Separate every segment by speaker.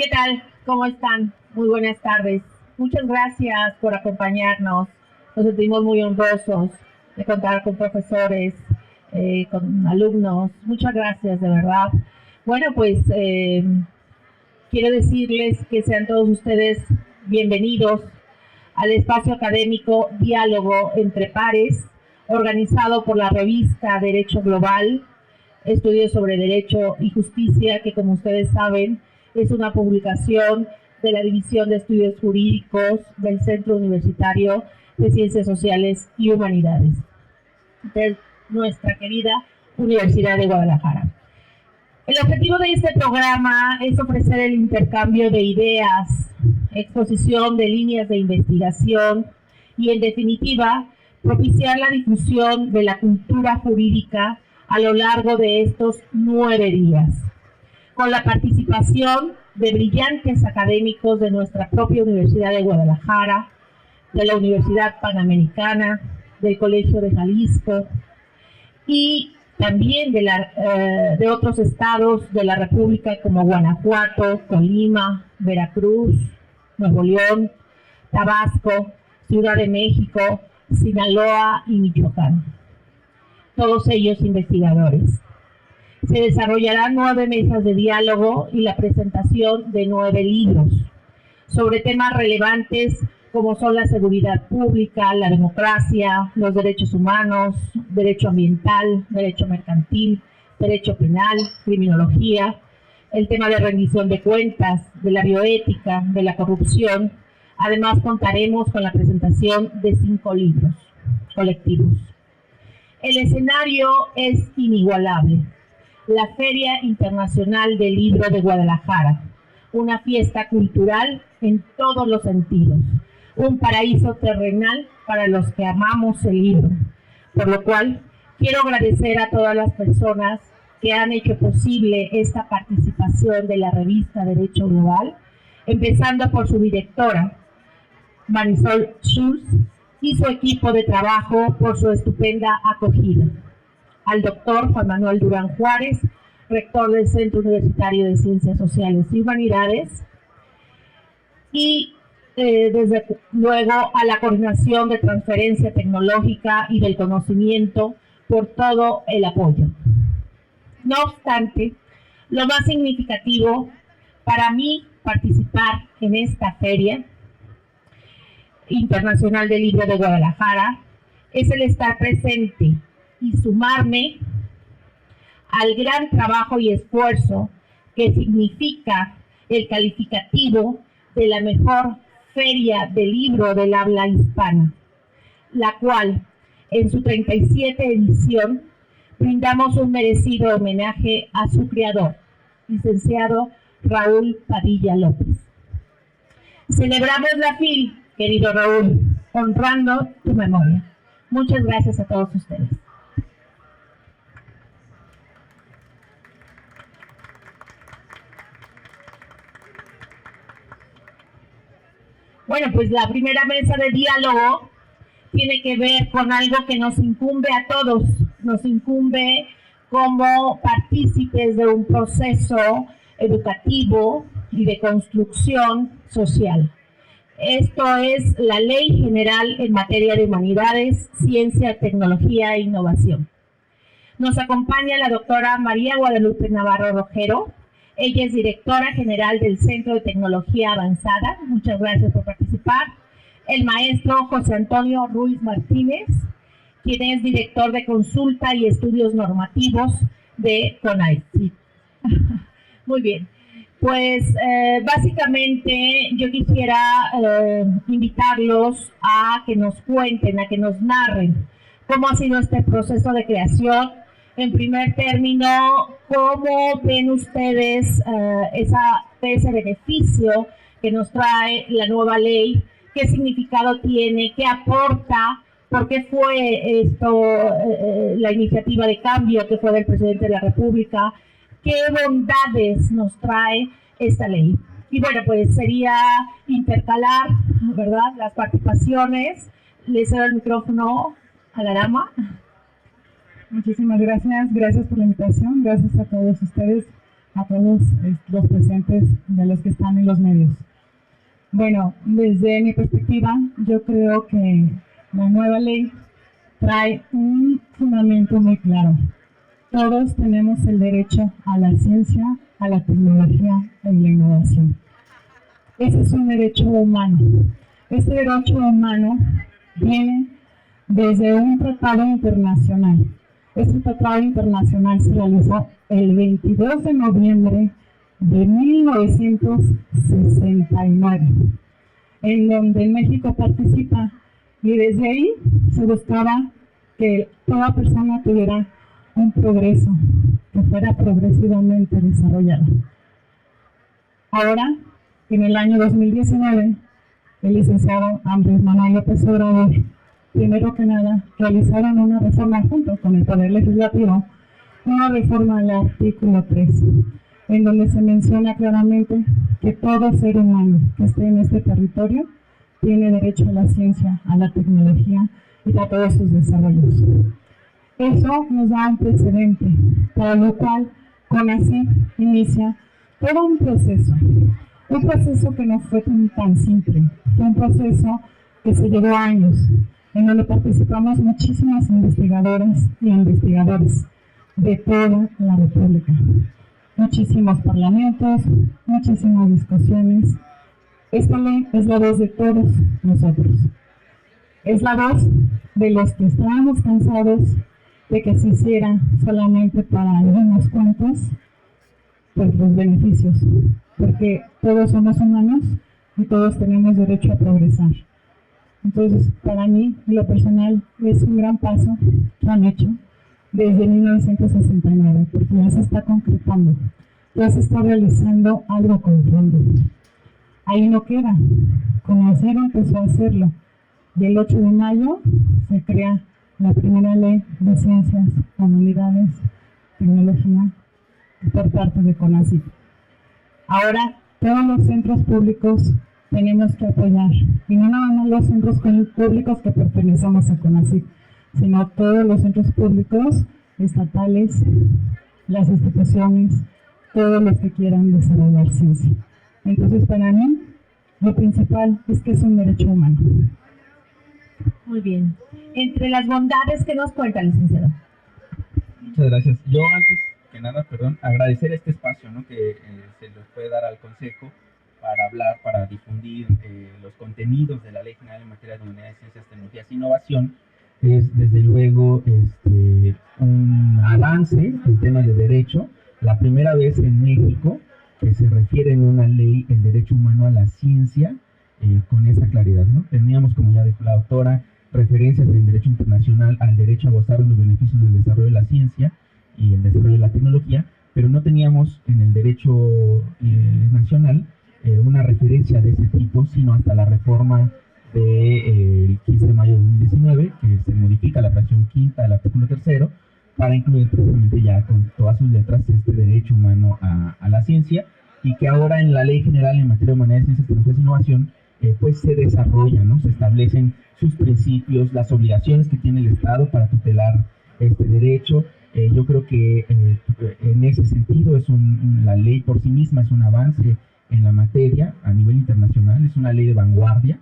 Speaker 1: ¿Qué tal? ¿Cómo están? Muy buenas tardes. Muchas gracias por acompañarnos. Nos sentimos muy honrosos de contar con profesores, con alumnos. Muchas gracias, de verdad. Bueno, pues quiero decirles que sean todos ustedes bienvenidos al espacio académico Diálogo entre Pares, organizado por la revista Derecho Global, Estudios sobre Derecho y Justicia, que como ustedes saben, es una publicación de la División de Estudios Jurídicos del Centro Universitario de Ciencias Sociales y Humanidades de nuestra querida Universidad de Guadalajara. El objetivo de este programa es ofrecer el intercambio de ideas, exposición de líneas de investigación y, en definitiva, propiciar la difusión de la cultura jurídica a lo largo de estos 9 días, con la participación de brillantes académicos de nuestra propia Universidad de Guadalajara, de la Universidad Panamericana, del Colegio de Jalisco y también de otros estados de la República como Guanajuato, Colima, Veracruz, Nuevo León, Tabasco, Ciudad de México, Sinaloa y Michoacán. Todos ellos investigadores. Se desarrollarán 9 mesas de diálogo y la presentación de 9 libros sobre temas relevantes como son la seguridad pública, la democracia, los derechos humanos, derecho ambiental, derecho mercantil, derecho penal, criminología, el tema de rendición de cuentas, de la bioética, de la corrupción. Además, contaremos con la presentación de 5 libros colectivos. El escenario es inigualable. La Feria Internacional del Libro de Guadalajara, una fiesta cultural en todos los sentidos, un paraíso terrenal para los que amamos el libro, por lo cual quiero agradecer a todas las personas que han hecho posible esta participación de la revista Derecho Global, empezando por su directora, Marisol Schulz, y su equipo de trabajo por su estupenda acogida. Al doctor Juan Manuel Durán Juárez, rector del Centro Universitario de Ciencias Sociales y Humanidades, y desde luego a la Coordinación de Transferencia Tecnológica y del Conocimiento por todo el apoyo. No obstante, lo más significativo para mí participar en esta Feria Internacional del Libro de Guadalajara es el estar presente y sumarme al gran trabajo y esfuerzo que significa el calificativo de la mejor feria del libro del habla hispana, la cual, en su 37 edición, brindamos un merecido homenaje a su creador, licenciado Raúl Padilla López. Celebramos la FIL, querido Raúl, honrando tu memoria. Muchas gracias a todos ustedes. Bueno, pues la primera mesa de diálogo tiene que ver con algo que nos incumbe a todos, nos incumbe como partícipes de un proceso educativo y de construcción social. Esto es la Ley General en materia de humanidades, ciencia, tecnología e innovación. Nos acompaña la doctora María Guadalupe Navarro Rojero. Ella es directora general del Centro de Tecnología Avanzada. Muchas gracias por participar. El maestro José Antonio Ruiz Martínez, quien es director de consulta y estudios normativos de CONACYT. Muy bien. Pues básicamente yo quisiera invitarlos a que nos cuenten, a que nos narren cómo ha sido este proceso de creación. En primer término, ¿cómo ven ustedes ese beneficio que nos trae la nueva ley? ¿Qué significado tiene? ¿Qué aporta? ¿Por qué fue esto la iniciativa de cambio que fue del presidente de la República? ¿Qué bondades nos trae esta ley? Y bueno, pues sería intercalar, ¿verdad?, las participaciones. Le cedo el micrófono a la dama.
Speaker 2: Muchísimas gracias por la invitación, gracias a todos ustedes a todos los presentes, de los que están en los medios. Bueno, desde mi perspectiva, yo creo que la nueva ley trae un fundamento muy claro. Todos tenemos el derecho a la ciencia, a la tecnología y la innovación. Ese es un derecho humano. Este derecho humano viene desde un tratado internacional. Este tratado internacional se realizó el 22 de noviembre de 1969, en donde México participa, y desde ahí se buscaba que toda persona tuviera un progreso, que fuera progresivamente desarrollado. Ahora, en el año 2019, el licenciado Andrés Manuel López Obrador, primero que nada, realizaron una reforma junto con el Poder Legislativo, una reforma al artículo 3, en donde se menciona claramente que todo ser humano que esté en este territorio tiene derecho a la ciencia, a la tecnología y a todos sus desarrollos. Eso nos da un precedente, para lo cual CONACYT inicia todo un proceso que no fue tan simple, fue un proceso que se llevó años, en donde participamos muchísimas investigadoras y investigadores de toda la República. Muchísimos parlamentos, muchísimas discusiones. Esta ley es la voz de todos nosotros. Es la voz de los que estábamos cansados de que se hiciera solamente para algunos cuantos, pues los beneficios, porque todos somos humanos y todos tenemos derecho a progresar. Entonces, para mí, en lo personal, es un gran paso que han hecho desde 1969, porque ya se está concretando, ya se está realizando algo con fondo. Ahí no queda. CONACYT empezó a hacerlo. Y el 8 de mayo se crea la primera ley de ciencias, humanidades, tecnología por parte de CONACYT. Ahora, todos los centros públicos tenemos que apoyar, y no nada más los centros públicos que pertenecemos a CONACYT, sino todos los centros públicos, estatales, las instituciones, todos los que quieran desarrollar ciencia. Entonces, para mí, lo principal es que es un derecho humano.
Speaker 1: Muy bien. Entre las bondades que nos cuenta, licenciado.
Speaker 3: Muchas gracias. Yo antes que nada, agradecer este espacio, ¿no?, que se les puede dar al Consejo para hablar, para difundir los contenidos de la Ley General en materia de humanidades, ciencias, tecnologías e innovación. Es desde luego un avance en temas de derecho, la primera vez en México que se refiere en una ley el derecho humano a la ciencia con esa claridad, ¿no? Teníamos, como ya dijo la doctora, referencias del derecho internacional al derecho a gozar de los beneficios del desarrollo de la ciencia y el desarrollo de la tecnología, pero no teníamos en el derecho nacional una referencia de ese tipo, sino hasta la reforma del 15 de mayo de 2019, que se modifica la fracción quinta del artículo 3 para incluir precisamente ya con todas sus letras este derecho humano a la ciencia, y que ahora en la Ley General en materia de humanidades, ciencias, tecnologías e innovación pues se desarrolla, ¿no? Se establecen sus principios, las obligaciones que tiene el Estado para tutelar este derecho. Yo creo que en ese sentido la ley por sí misma es un avance en la materia a nivel internacional, es una ley de vanguardia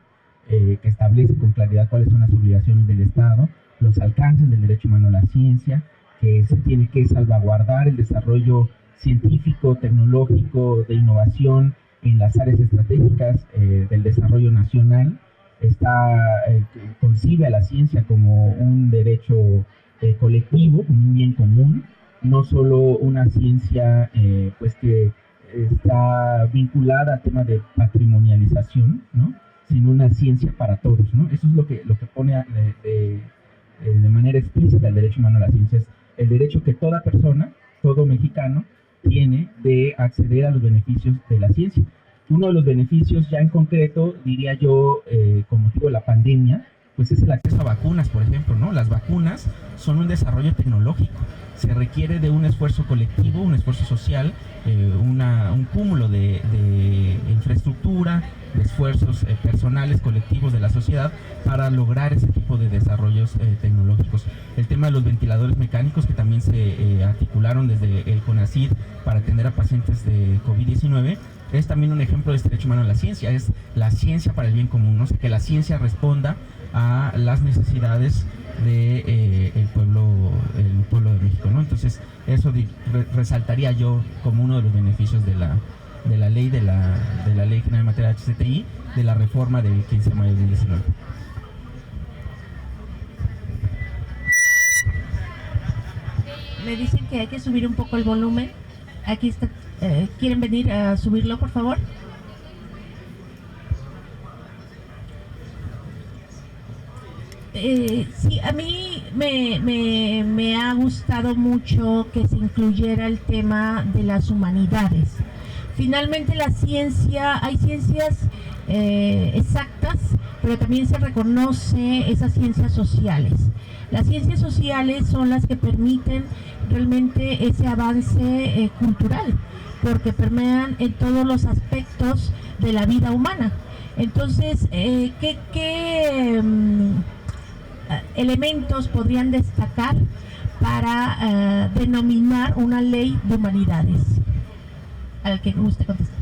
Speaker 3: que establece con claridad cuáles son las obligaciones del Estado, los alcances del derecho humano a la ciencia, que se tiene que salvaguardar el desarrollo científico, tecnológico, de innovación en las áreas estratégicas del desarrollo nacional. Concibe a la ciencia como un derecho colectivo, como un bien común, no solo una ciencia pues que está vinculada al tema de patrimonialización, ¿no?, sino una ciencia para todos, ¿no? Eso es lo que pone de manera explícita el derecho humano a la ciencia, es el derecho que toda persona, todo mexicano, tiene de acceder a los beneficios de la ciencia. Uno de los beneficios ya en concreto, diría yo, con motivo de la pandemia, pues es el acceso a vacunas, por ejemplo, ¿no? Las vacunas son un desarrollo tecnológico, se requiere de un esfuerzo colectivo, un esfuerzo social, un cúmulo de infraestructura, de esfuerzos personales, colectivos de la sociedad para lograr ese tipo de desarrollos tecnológicos. El tema de los ventiladores mecánicos, que también se articularon desde el CONACYT para atender a pacientes de COVID-19, es también un ejemplo de este derecho humano a la ciencia. Es la ciencia para el bien común, ¿no? O sea, que la ciencia responda a las necesidades de el pueblo de México, ¿no? Entonces eso resaltaría yo como uno de los beneficios de la ley Ley General en materia de HCTI, de la reforma del 15 de mayo de 2019.
Speaker 1: Me dicen que hay que subir un poco el volumen. Aquí está. ¿Quieren venir a subirlo, por favor? Sí, a mí me ha gustado mucho que se incluyera el tema de las humanidades. Finalmente la ciencia, hay ciencias exactas, pero también se reconoce esas ciencias sociales. Las ciencias sociales son las que permiten realmente ese avance cultural, porque permean en todos los aspectos de la vida humana. Entonces, ¿qué elementos podrían destacar para denominar una ley de humanidades? Al que guste contestar.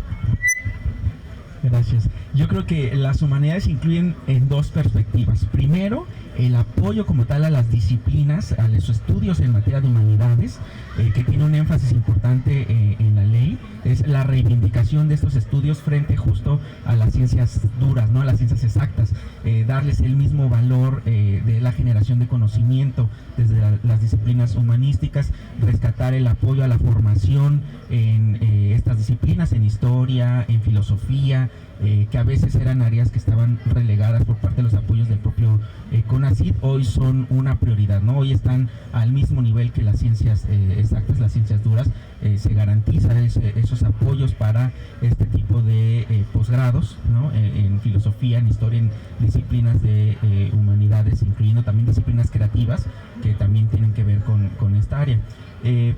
Speaker 3: Gracias. Yo creo que las humanidades incluyen en dos perspectivas. Primero, el apoyo como tal a las disciplinas, a los estudios en materia de humanidades, que tiene un énfasis importante en la ley, es la reivindicación de estos estudios frente justo a las ciencias duras, ¿no? A las ciencias exactas, darles el mismo valor de la generación de conocimiento desde las disciplinas humanísticas, rescatar el apoyo a la formación en estas disciplinas, en historia, en filosofía, que a veces eran áreas que estaban relegadas por parte de los apoyos del propio CONACYT, hoy son una prioridad, ¿no? Hoy están al mismo nivel que las ciencias exactas, las ciencias duras. Se garantizan esos apoyos para este tipo de posgrados, ¿no? En filosofía, en historia, en disciplinas de humanidades, incluyendo también disciplinas creativas que también tienen que ver con esta área.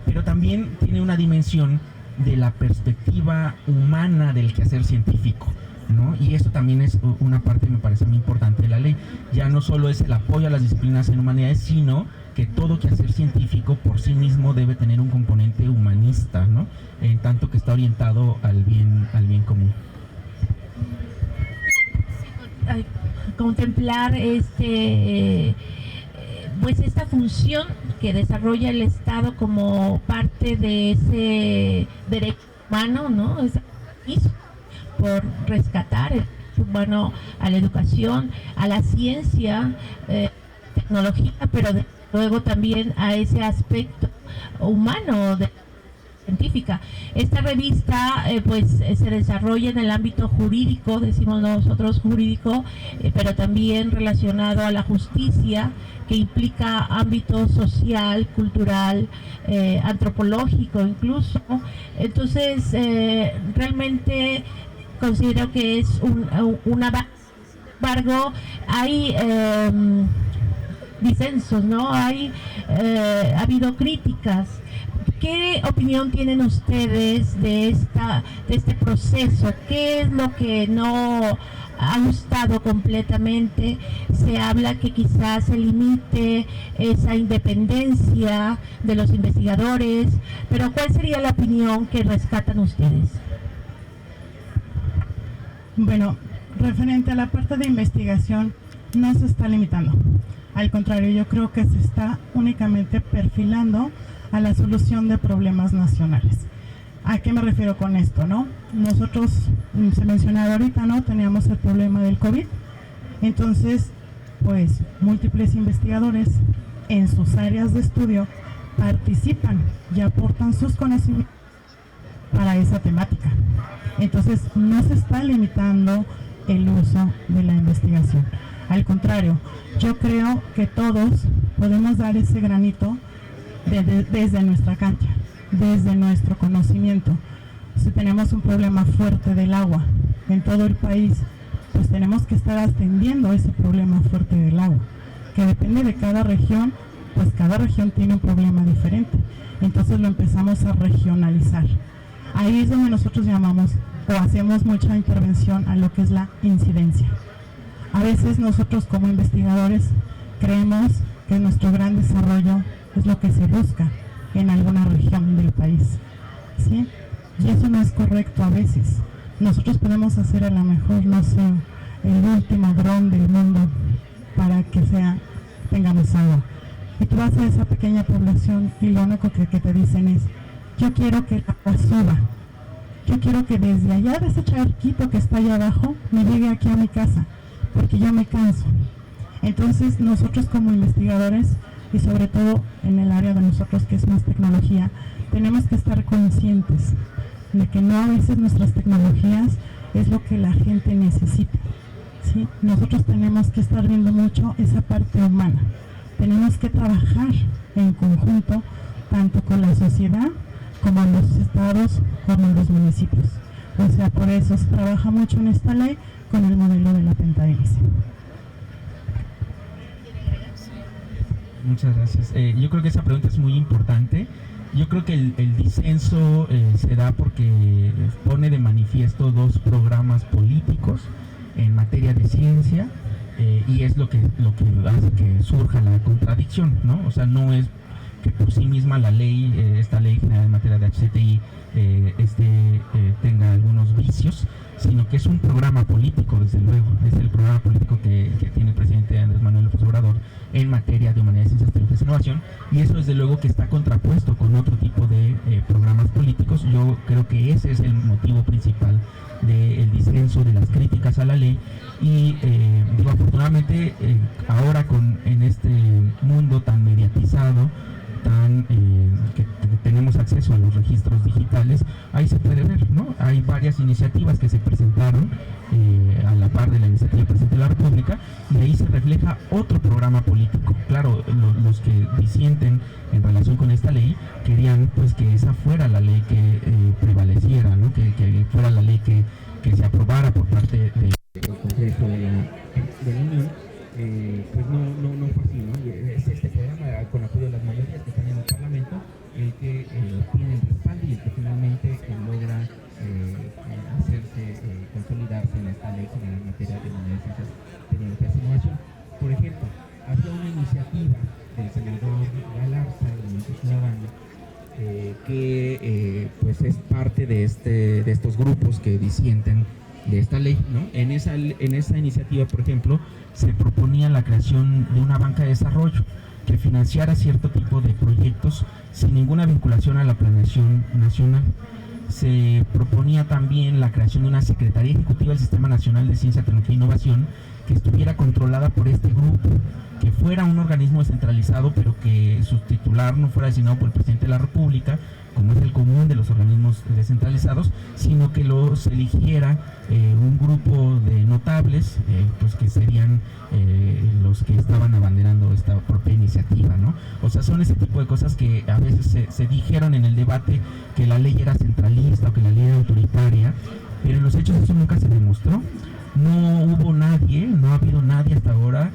Speaker 3: Pero también tiene una dimensión de la perspectiva humana del quehacer científico, ¿no? Y esto también es una parte, me parece muy importante de la ley. Ya no solo es el apoyo a las disciplinas en humanidades, sino que todo quehacer científico por sí mismo debe tener un componente humanista, ¿no? En tanto que está orientado al bien común.
Speaker 1: Contemplar pues esta función que desarrolla el Estado como parte de ese derecho humano, ¿no? Es por rescatar el derecho humano a la educación, a la ciencia, tecnología, pero luego también a ese aspecto humano de científica. Esta revista se desarrolla en el ámbito jurídico, decimos nosotros jurídico, pero también relacionado a la justicia, que implica ámbito social, cultural, antropológico incluso. Entonces, realmente considero que es un avance. Sin embargo, hay disensos, ¿no? Ha habido críticas. ¿Qué opinión tienen ustedes de este proceso? ¿Qué es lo que no ha gustado completamente? Se habla que quizás se limite esa independencia de los investigadores, pero ¿cuál sería la opinión que rescatan ustedes?
Speaker 2: Bueno, referente a la parte de investigación, no se está limitando. Al contrario, yo creo que se está únicamente perfilando a la solución de problemas nacionales. ¿A qué me refiero con esto, no? Nosotros, se mencionaba ahorita, ¿no? Teníamos el problema del COVID. Entonces, pues, múltiples investigadores en sus áreas de estudio participan y aportan sus conocimientos para esa temática. Entonces, no se está limitando el uso de la investigación. Al contrario, yo creo que todos podemos dar ese granito desde nuestra cancha, desde nuestro conocimiento. Si tenemos un problema fuerte del agua en todo el país, pues tenemos que estar atendiendo ese problema fuerte del agua, que depende de cada región, pues cada región tiene un problema diferente. Entonces lo empezamos a regionalizar. Ahí es donde nosotros llamamos o hacemos mucha intervención a lo que es la incidencia. A veces nosotros como investigadores creemos que nuestro gran desarrollo es lo que se busca en alguna región del país, ¿sí? Y eso no es correcto a veces. Nosotros podemos hacer a lo mejor, no sé, el último dron del mundo para que tengamos agua. Y tú vas a esa pequeña población y lo único que te dicen es, yo quiero que el agua suba. Yo quiero que desde allá, de ese charquito que está allá abajo, me llegue aquí a mi casa, porque ya me canso. Entonces nosotros como investigadores, y sobre todo en el área de nosotros que es más tecnología, tenemos que estar conscientes de que no a veces nuestras tecnologías es lo que la gente necesita, ¿sí? Nosotros tenemos que estar viendo mucho esa parte humana. Tenemos que trabajar en conjunto, tanto con la sociedad, como en los estados, como en los municipios. O sea, por eso se trabaja mucho en esta ley con el modelo de la pentahélice.
Speaker 3: Muchas gracias. Yo creo que esa pregunta es muy importante. Yo creo que el disenso se da porque pone de manifiesto dos programas políticos en materia de ciencia y es lo que hace que surja la contradicción, ¿no? O sea, no es que por sí misma la ley, esta ley general en materia de HCTI tenga algunos vicios, sino que es un programa político, desde luego, es el programa político que tiene el presidente Andrés Manuel López Obrador en materia de humanidades, ciencias, tecnologías e innovación, y eso desde luego que está contrapuesto con otro tipo de programas políticos. Yo creo que ese es el motivo principal del disenso, de las críticas a la ley, y digo, afortunadamente ahora en este mundo tan mediatizado, que tenemos acceso a los registros digitales, ahí se puede ver, ¿no? Hay varias iniciativas que se presentaron a la par de la iniciativa del presidente de la República, y ahí se refleja otro programa político. Claro, los que disienten en relación con esta ley querían pues que esa fuera la ley que prevaleciera, ¿no? Que fuera la ley que se aprobara por parte del Congreso de la Unión. Pues no fue así, ¿no? Es este programa con apoyo de las mayorías que están en el Parlamento el que tiene el respaldo y el que finalmente logra consolidarse en esta ley general en materia de humanidades, ciencias, tecnologías e innovación. Por ejemplo, había una iniciativa del senador Galarza, del Movimiento Ciudadano, que pues es parte de estos grupos que disienten de esta ley, ¿no? En esa iniciativa, por ejemplo, se proponía la creación de una banca de desarrollo que financiara cierto tipo de proyectos sin ninguna vinculación a la planeación nacional. Se proponía también la creación de una Secretaría Ejecutiva del Sistema Nacional de Ciencia, Tecnología e Innovación que estuviera controlada por este grupo, que fuera un organismo descentralizado, pero que su titular no fuera designado por el presidente de la República, como es el común de los organismos descentralizados, sino que los eligiera un grupo de notables, pues que serían los que estaban abanderando esta propia iniciativa, ¿no? O sea, son ese tipo de cosas que a veces se dijeron en el debate, que la ley era centralista o que la ley era autoritaria, pero en los hechos eso nunca se demostró. No hubo nadie, no ha habido nadie hasta ahora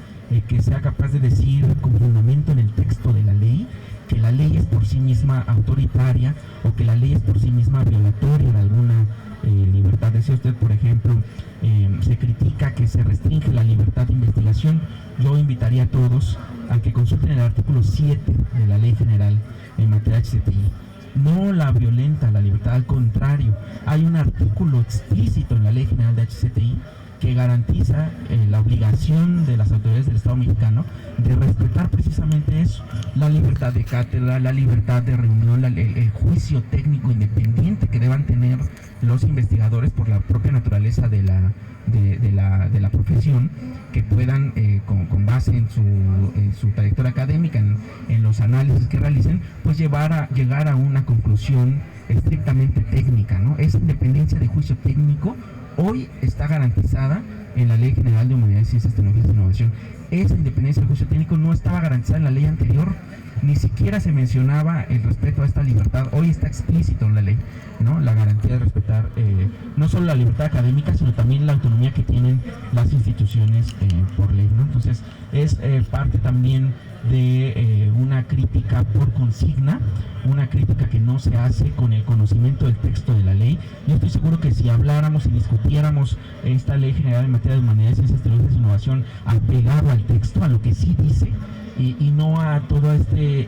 Speaker 3: que sea capaz de decir con fundamento en el texto de la ley que la ley es por sí misma autoritaria o que la ley es por sí misma violatoria de alguna libertad. Decía usted, por ejemplo, se critica que se restringe la libertad de investigación. Yo invitaría a todos a que consulten el artículo 7 de la Ley General en materia de HCTI. No la violenta la libertad, al contrario, hay un artículo explícito en la Ley General de HCTI que garantiza la obligación de las autoridades del Estado mexicano de respetar precisamente eso, la libertad de cátedra, la libertad de reunión, el juicio técnico independiente que deban tener los investigadores por la propia naturaleza de la profesión, que puedan con base en su trayectoria académica, en los análisis que realicen, pues llegar a una conclusión estrictamente técnica, ¿no? Esa independencia de juicio técnico hoy está garantizada en la Ley General de Humanidades, Ciencias, Tecnologías e Innovación. Esa independencia del juicio técnico no estaba garantizada en la ley anterior. ni siquiera se mencionaba el respeto a esta libertad. Hoy está explícito en la ley, ¿no? La garantía de respetar no solo la libertad académica, sino también la autonomía que tienen las instituciones por ley, ¿no? Entonces es parte también de una crítica por consigna, una crítica que no se hace con el conocimiento del texto de la ley. Yo estoy seguro que si habláramos y discutiéramos esta Ley General en materia de humanidades, ciencias, tecnologías e innovación apegado al texto, a lo que sí dice, y no a todo este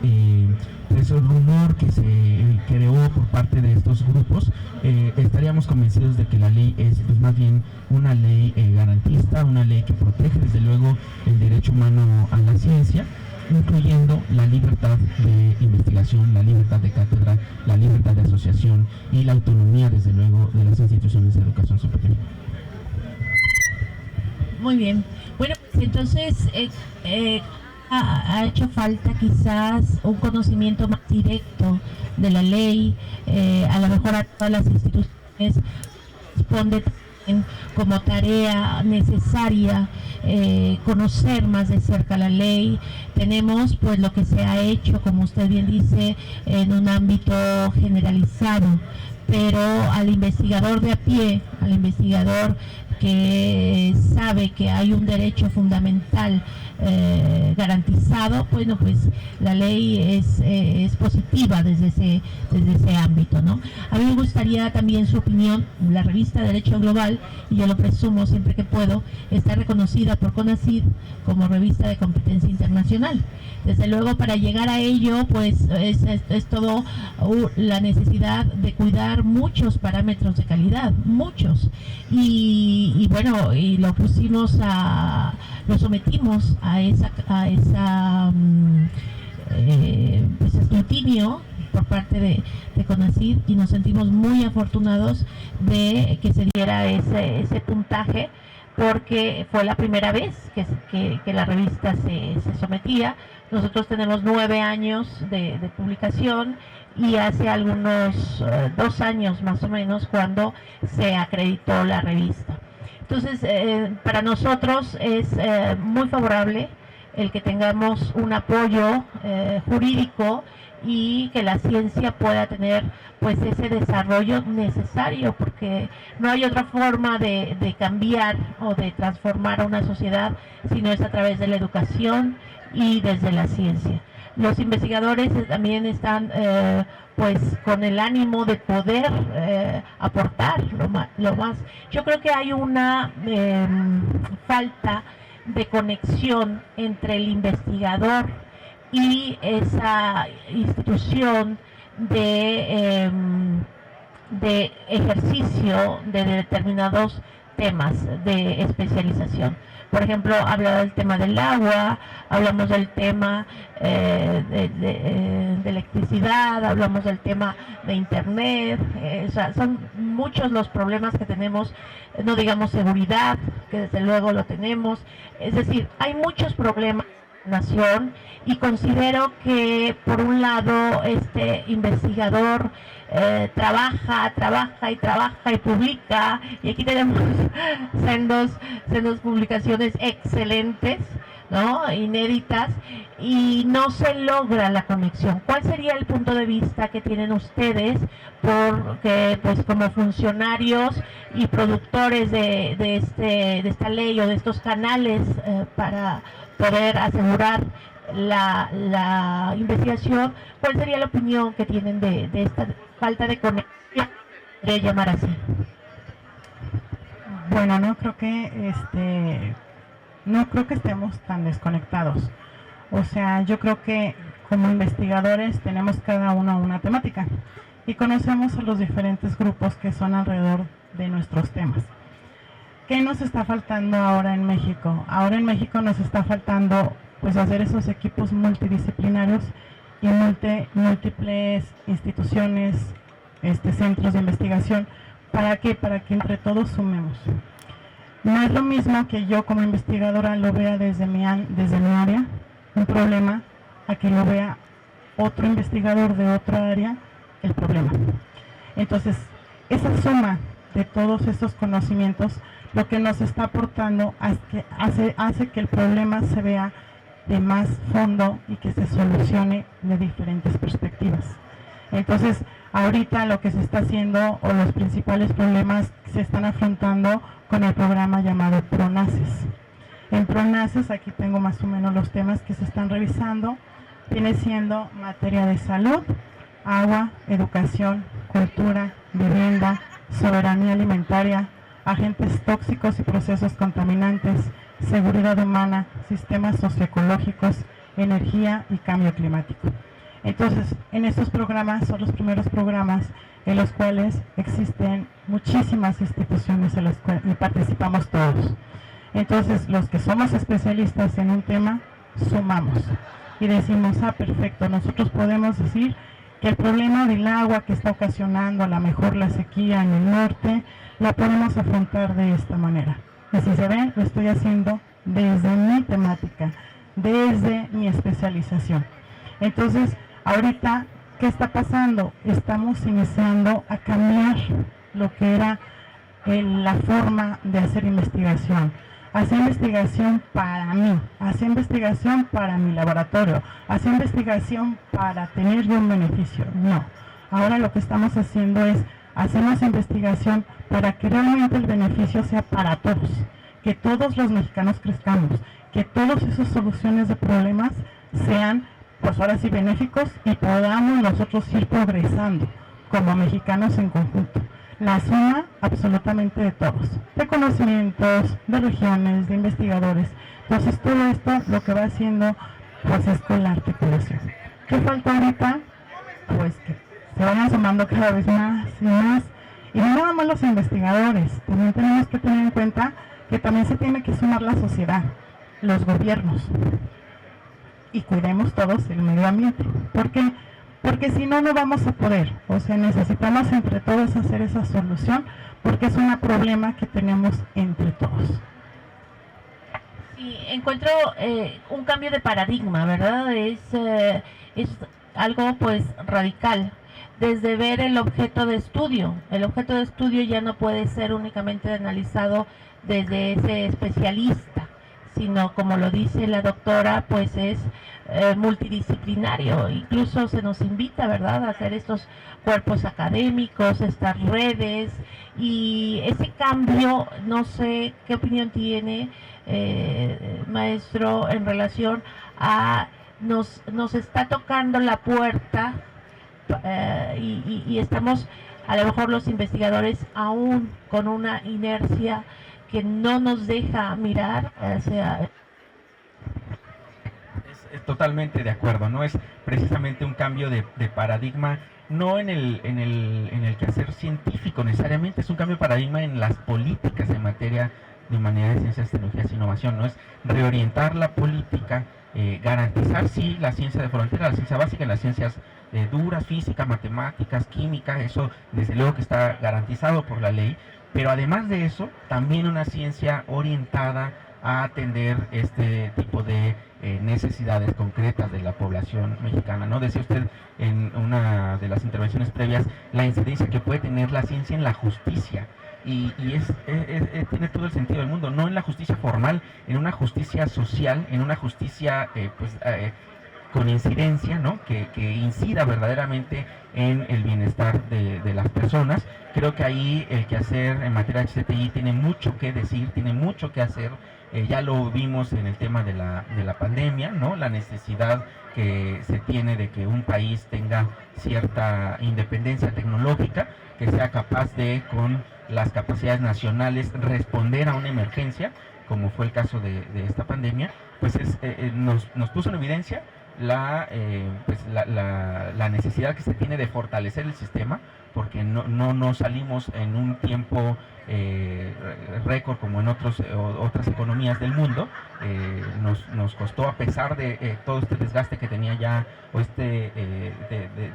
Speaker 3: rumor que se creó por parte de estos grupos, estaríamos convencidos de que la ley es pues, más bien una ley garantista, una ley que protege desde luego el derecho humano a la ciencia, incluyendo la libertad de investigación, la libertad de cátedra, la libertad de asociación y la autonomía, desde luego, de las instituciones de educación superior.
Speaker 4: Muy bien. Bueno, pues entonces ha hecho falta quizás un conocimiento más directo de la ley, a lo mejor a todas las instituciones responde como tarea necesaria conocer más de cerca la ley. Tenemos pues lo que se ha hecho, como usted bien dice, en un ámbito generalizado, pero al investigador de a pie, al investigador que sabe que hay un derecho fundamental garantizado, bueno, pues la ley es positiva desde ese ámbito, ¿no? A mí me gustaría también su opinión. La revista Derecho Global, y yo lo presumo siempre que puedo, está reconocida por CONACYT como revista de competencia internacional. Desde luego, para llegar a ello, pues es todo la necesidad de cuidar muchos parámetros de calidad, muchos, y bueno, y lo sometimos a pues, escrutinio por parte de CONACYT, y nos sentimos muy afortunados de que se diera ese puntaje, porque fue la primera vez que la revista se sometía. Nosotros tenemos 9 años de publicación, y hace algunos 2 años más o menos cuando se acreditó la revista. Entonces, para nosotros es muy favorable el que tengamos un apoyo jurídico y que la ciencia pueda tener pues ese desarrollo necesario, porque no hay otra forma de cambiar o de transformar a una sociedad sino es a través de la educación y desde la ciencia. Los investigadores también están pues con el ánimo de poder aportar lo más. Yo creo que hay una falta de conexión entre el investigador y esa institución de ejercicio de determinados temas de especialización. Por ejemplo, habla del tema del agua, hablamos del tema de electricidad, hablamos del tema de internet, o sea, son muchos los problemas que tenemos, no digamos seguridad, que desde luego lo tenemos. Es decir, hay muchos problemas en la nación, y considero que por un lado este investigador trabaja y publica, y aquí tenemos sendos publicaciones excelentes, ¿no? Inéditas, y no se logra la conexión. ¿Cuál sería el punto de vista que tienen ustedes, porque pues como funcionarios y productores de esta ley o de estos canales para poder asegurar la investigación? ¿Cuál sería la opinión que tienen de esta falta de conexión, de llamar así?
Speaker 2: Bueno, no creo que estemos tan desconectados. O sea, yo creo que como investigadores tenemos cada uno una temática y conocemos a los diferentes grupos que son alrededor de nuestros temas. ¿Qué nos está faltando ahora en México? Ahora en México nos está faltando pues hacer esos equipos multidisciplinarios y múltiples instituciones, centros de investigación. ¿Para qué? Para que entre todos sumemos. No es lo mismo que yo como investigadora lo vea desde mi área, un problema, a que lo vea otro investigador de otra área, el problema. Entonces, esa suma de todos estos conocimientos, lo que nos está aportando hace que el problema se vea de más fondo y que se solucione de diferentes perspectivas. Entonces, ahorita lo que se está haciendo o los principales problemas se están afrontando con el programa llamado PRONACES. En PRONACES, aquí tengo más o menos los temas que se están revisando, viene siendo materia de salud, agua, educación, cultura, vivienda, soberanía alimentaria, agentes tóxicos y procesos contaminantes, seguridad humana, sistemas socioecológicos, energía y cambio climático. Entonces, en estos programas son los primeros programas en los cuales existen muchísimas instituciones en las cuales participamos todos. Entonces, los que somos especialistas en un tema, sumamos y decimos, perfecto, nosotros podemos decir que el problema del agua que está ocasionando a lo mejor la sequía en el norte, la podemos afrontar de esta manera. Y si se ven, lo estoy haciendo desde mi temática, desde mi especialización. Entonces, ahorita, ¿qué está pasando? Estamos iniciando a cambiar lo que era la forma de hacer investigación. Hacer investigación para mí, hacer investigación para mi laboratorio, hacer investigación para tener yo un beneficio. No. Ahora lo que estamos haciendo es hacemos investigación para que realmente el beneficio sea para todos, que todos los mexicanos crezcamos, que todas esas soluciones de problemas sean, pues ahora sí, benéficos y podamos nosotros ir progresando como mexicanos en conjunto. La suma absolutamente de todos, de conocimientos, de regiones, de investigadores. Entonces todo esto lo que va haciendo pues es con la articulación. ¿Qué falta ahorita? Pues que se vayan sumando cada vez más y más. Y no nada más los investigadores, también tenemos que tener en cuenta que también se tiene que sumar la sociedad, los gobiernos. Y cuidemos todos el medio ambiente. ¿Por qué? Porque si no, no vamos a poder. O sea, necesitamos entre todos hacer esa solución porque es un problema que tenemos entre todos.
Speaker 4: Sí, encuentro un cambio de paradigma, ¿verdad? Es algo pues radical. Desde ver el objeto de estudio. El objeto de estudio ya no puede ser únicamente analizado desde ese especialista, sino como lo dice la doctora, pues es multidisciplinario. Incluso se nos invita, ¿verdad?, a hacer estos cuerpos académicos, estas redes, y ese cambio, no sé qué opinión tiene, maestro, en relación a nos está tocando la puerta y estamos, a lo mejor los investigadores, aún con una inercia que no nos deja mirar hacia...
Speaker 3: Es totalmente de acuerdo, ¿no? Es precisamente un cambio de paradigma, no en el quehacer científico necesariamente, es un cambio de paradigma en las políticas en materia de humanidades, ciencias, tecnologías e innovación, ¿no? Es reorientar la política, garantizar, sí, la ciencia de frontera, la ciencia básica en las ciencias duras, física, matemáticas, química, eso desde luego que está garantizado por la ley, pero además de eso, también una ciencia orientada a atender este tipo de necesidades concretas de la población mexicana, ¿no? Decía usted en una de las intervenciones previas la incidencia que puede tener la ciencia en la justicia, y tiene todo el sentido del mundo, no en la justicia formal, en una justicia social, en una justicia con incidencia, ¿no? Que incida verdaderamente en el bienestar de las personas. Creo que ahí el quehacer en materia de HCTI tiene mucho que decir, tiene mucho que hacer. Ya lo vimos en el tema de la pandemia, ¿no? La necesidad que se tiene de que un país tenga cierta independencia tecnológica, que sea capaz de, con las capacidades nacionales, responder a una emergencia, como fue el caso de esta pandemia. Pues nos puso en evidencia la necesidad que se tiene de fortalecer el sistema, porque no salimos en un tiempo récord como en otras economías del mundo. Nos costó, a pesar de todo este desgaste que tenía ya, o este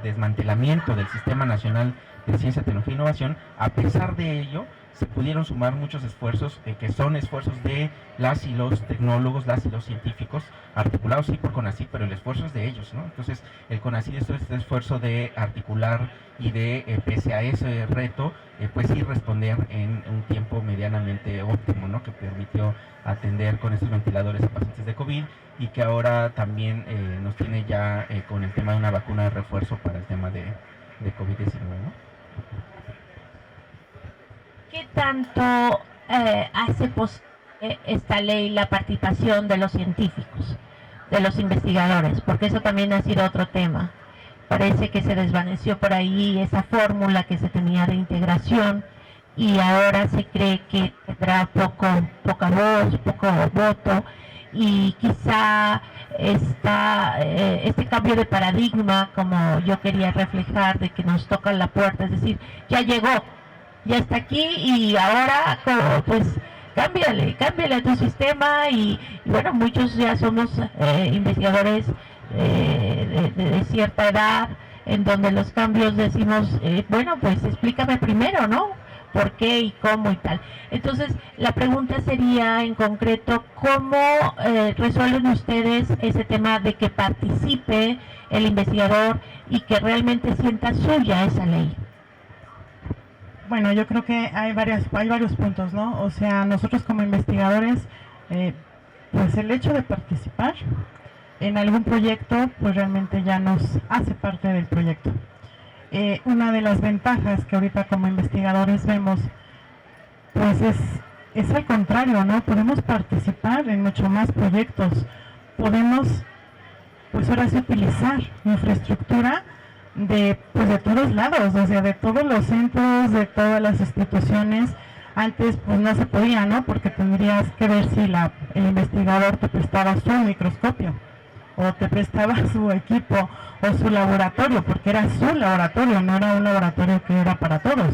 Speaker 3: desmantelamiento del Sistema Nacional de Ciencia, Tecnología e Innovación, a pesar de ello, se pudieron sumar muchos esfuerzos, que son esfuerzos de las y los tecnólogos, las y los científicos, articulados sí por CONACYT, pero el esfuerzo es de ellos, ¿no? Entonces, el CONACYT es este esfuerzo de articular y de, pese a ese reto, pues sí responder en un tiempo medianamente óptimo, ¿no? Que permitió atender con estos ventiladores a pacientes de COVID y que ahora también nos tiene ya con el tema de una vacuna de refuerzo para el tema de COVID-19, ¿no?
Speaker 4: ¿Qué tanto hace posible esta ley la participación de los científicos, de los investigadores? Porque eso también ha sido otro tema. Parece que se desvaneció por ahí esa fórmula que se tenía de integración y ahora se cree que tendrá poca voz, poco voto, y quizá este cambio de paradigma, como yo quería reflejar, de que nos tocan la puerta, es decir, ya llegó, ya está aquí y ahora pues cámbiale a tu sistema y bueno, muchos ya somos investigadores de cierta edad en donde los cambios decimos, bueno, pues explícame primero, ¿no? ¿Por qué y cómo y tal? Entonces, la pregunta sería en concreto, ¿cómo resuelven ustedes ese tema de que participe el investigador y que realmente sienta suya esa ley?
Speaker 2: Bueno, yo creo que hay varios puntos, ¿no? O sea, nosotros como investigadores, pues el hecho de participar en algún proyecto, pues realmente ya nos hace parte del proyecto. Una de las ventajas que ahorita como investigadores vemos, pues es al contrario, ¿no? Podemos participar en mucho más proyectos, podemos, pues ahora sí, utilizar infraestructura de todos lados, o sea, de todos los centros, de todas las instituciones. Antes pues no se podía, ¿no? Porque tendrías que ver si el investigador te prestaba su microscopio o te prestaba su equipo o su laboratorio, porque era su laboratorio, no era un laboratorio que era para todos.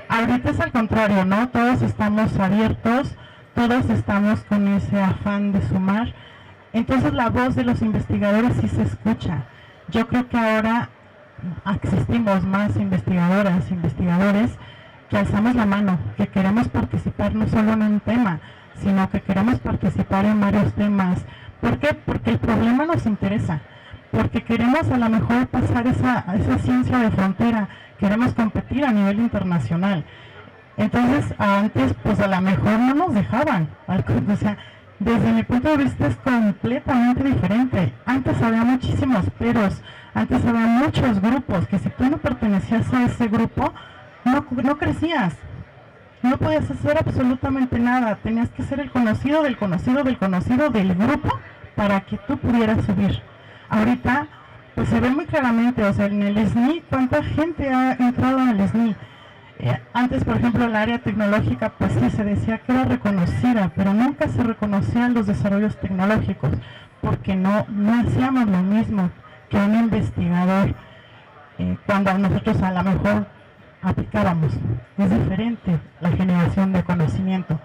Speaker 2: Ahorita es al contrario, ¿no? Todos estamos abiertos, todos estamos con ese afán de sumar. Entonces la voz de los investigadores sí se escucha. Yo creo que ahora existimos más investigadoras, investigadores que alzamos la mano, que queremos participar no solo en un tema, sino que queremos participar en varios temas. ¿Por qué? Porque el problema nos interesa, porque queremos a lo mejor pasar esa ciencia de frontera, queremos competir a nivel internacional. Entonces, antes, pues a lo mejor no nos dejaban, o sea, desde mi punto de vista es completamente diferente. Antes había muchísimos peros, antes había muchos grupos, que si tú no pertenecías a ese grupo, no crecías. No podías hacer absolutamente nada, tenías que ser el conocido del conocido del conocido del grupo para que tú pudieras subir. Ahorita, pues se ve muy claramente, o sea, en el SNI, ¿cuánta gente ha entrado en el SNI? Antes, por ejemplo, el área tecnológica, pues sí, se decía que era reconocida, pero nunca se reconocían los desarrollos tecnológicos, porque no hacíamos lo mismo que un investigador cuando nosotros a lo mejor aplicábamos. Es diferente la generación de conocimiento,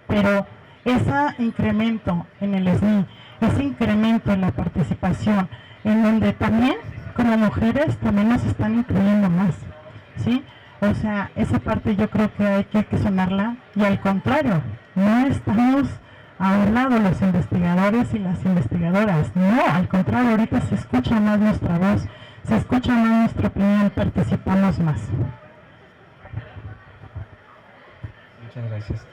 Speaker 2: pero ese incremento en el SNI, ese incremento en la participación, en donde también como mujeres también nos están incluyendo más, ¿sí? O sea, esa parte yo creo que hay que sonarla, y al contrario, no estamos a un lado los investigadores y las investigadoras, no, al contrario, ahorita se escucha más nuestra voz, se escucha más nuestra opinión, participamos más.
Speaker 3: Muchas gracias.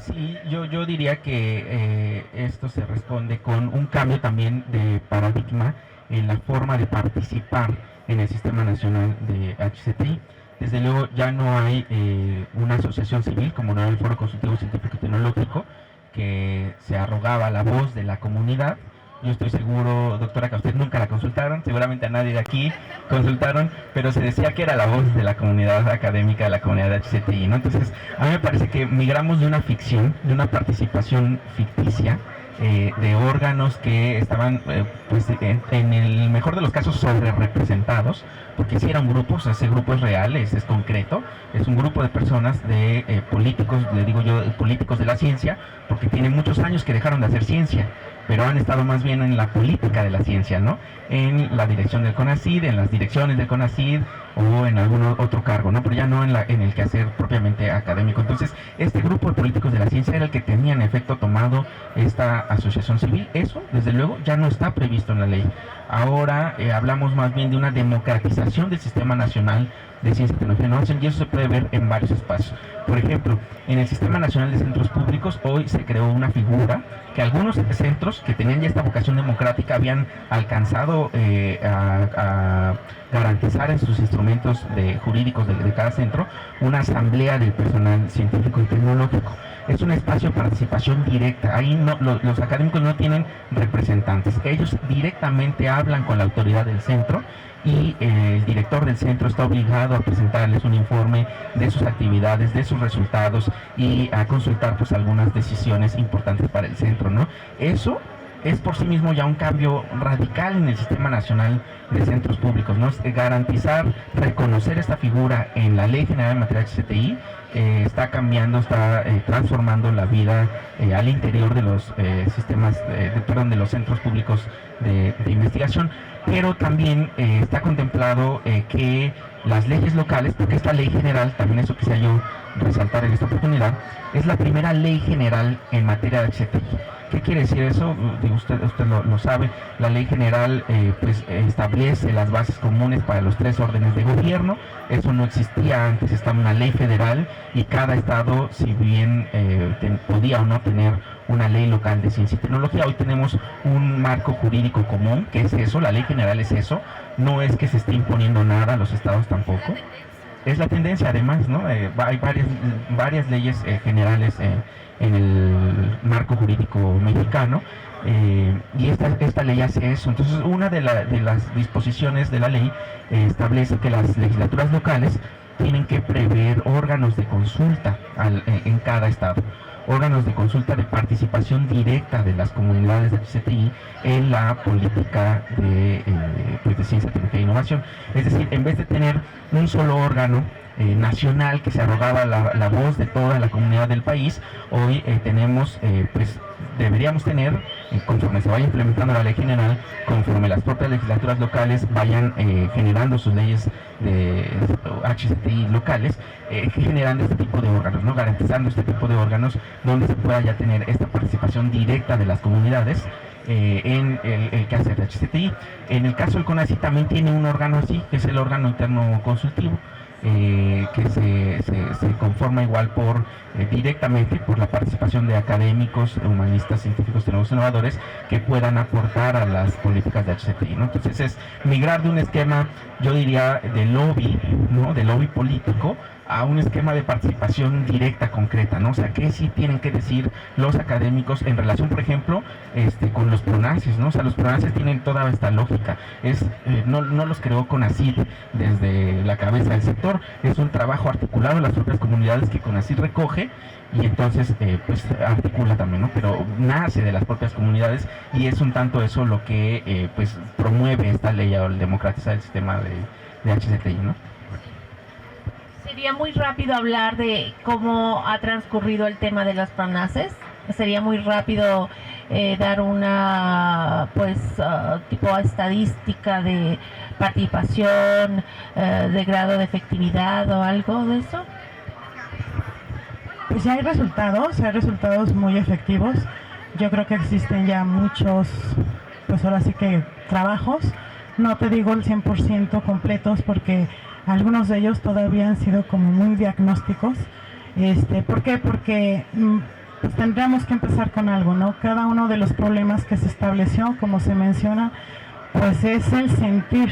Speaker 3: Sí, yo diría que esto se responde con un cambio también de paradigma en la forma de participar en el Sistema Nacional de HCTI. Desde luego ya no hay una asociación civil como no era el Foro Consultivo Científico y Tecnológico, que se arrogaba la voz de la comunidad. Yo estoy seguro, doctora, que a usted nunca la consultaron, seguramente a nadie de aquí consultaron, pero se decía que era la voz de la comunidad académica, de la comunidad de HCTI, ¿no? Entonces, a mí me parece que migramos de una ficción, de una participación ficticia, de órganos que estaban, pues, en el mejor de los casos, sobre representados, porque si era un grupo, o sea, ese grupo es real, es concreto, es un grupo de personas, de políticos, le digo yo, políticos de la ciencia, porque tienen muchos años que dejaron de hacer ciencia, pero han estado más bien en la política de la ciencia, ¿no? En la dirección del CONACYT, en las direcciones del CONACYT, o en algún otro cargo, ¿no? Pero ya no en el quehacer propiamente académico. Entonces, este grupo de políticos de la ciencia era el que tenía en efecto tomado esta asociación civil. Eso, desde luego, ya no está previsto en la ley. Ahora hablamos más bien de una democratización del Sistema Nacional de Ciencia, Tecnología e Innovación, y eso se puede ver en varios espacios. Por ejemplo, en el Sistema Nacional de Centros Públicos hoy se creó una figura que algunos centros que tenían ya esta vocación democrática habían alcanzado a garantizar en sus instrumentos jurídicos de cada centro una asamblea del personal científico y tecnológico. Es un espacio de participación directa. Ahí los académicos no tienen representantes. Ellos directamente hablan con la autoridad del centro y el director del centro está obligado a presentarles un informe de sus actividades, de sus resultados y a consultar pues algunas decisiones importantes para el centro, ¿no? Eso es por sí mismo ya un cambio radical en el Sistema Nacional de Centros Públicos, ¿no? Garantizar, reconocer esta figura en la Ley General en materia de HCTI está cambiando, está transformando la vida al interior de los sistemas, de los centros públicos de investigación, pero también está contemplado que las leyes locales, porque esta ley general, también eso quisiera yo resaltar en esta oportunidad, es la primera ley general en materia de HCTI. ¿Qué quiere decir eso? Usted lo sabe. La ley general establece las bases comunes para los 3 órdenes de gobierno. Eso no existía antes, estaba una ley federal y cada estado, si bien podía o no tener una ley local de ciencia y tecnología, hoy tenemos un marco jurídico común, que es eso, la ley general es eso, no es que se esté imponiendo nada a los estados tampoco. Es la tendencia además, ¿no? Hay varias leyes generales en el marco jurídico mexicano, y esta ley hace eso. Entonces, una de las disposiciones de la ley establece que las legislaturas locales tienen que prever órganos de consulta en cada estado, órganos de consulta de participación directa de las comunidades de HCTI en la política de ciencia, tecnología e innovación. Es decir, en vez de tener un solo órgano nacional que se arrogaba la voz de toda la comunidad del país, hoy deberíamos tener, conforme se vaya implementando la ley general, conforme las propias legislaturas locales vayan generando sus leyes de HCTI locales, generando este tipo de órganos, ¿no? Garantizando este tipo de órganos donde se pueda ya tener esta participación directa de las comunidades en el quehacer de HCTI. En el caso del CONACYT también tiene un órgano así, que es el órgano interno consultivo, que se conforma igual directamente por la participación de académicos, humanistas, científicos, tecnólogos, innovadores que puedan aportar a las políticas de HCTI, ¿no? Entonces es migrar de un esquema, yo diría, de lobby, ¿no? De lobby político a un esquema de participación directa, concreta, ¿no? O sea, ¿qué sí tienen que decir los académicos en relación, por ejemplo, con los PRONACES, ¿no? O sea, los PRONACES tienen toda esta lógica. No los creó CONACYT desde la cabeza del sector, es un trabajo articulado en las propias comunidades que CONACYT recoge y entonces articula también, ¿no? Pero nace de las propias comunidades y es un tanto eso lo que promueve esta ley al democratizar el sistema de HCTI, ¿no?
Speaker 4: Sería muy rápido hablar de cómo ha transcurrido el tema de las PRONACES. Sería muy rápido dar una tipo estadística de participación, de grado de efectividad o algo de eso.
Speaker 2: Pues ya hay resultados muy efectivos. Yo creo que existen ya muchos, pues ahora sí que trabajos. No te digo el 100% completos porque algunos de ellos todavía han sido como muy diagnósticos. ¿Por qué? Porque pues tendríamos que empezar con algo, ¿no? Cada uno de los problemas que se estableció, como se menciona, pues es el sentir,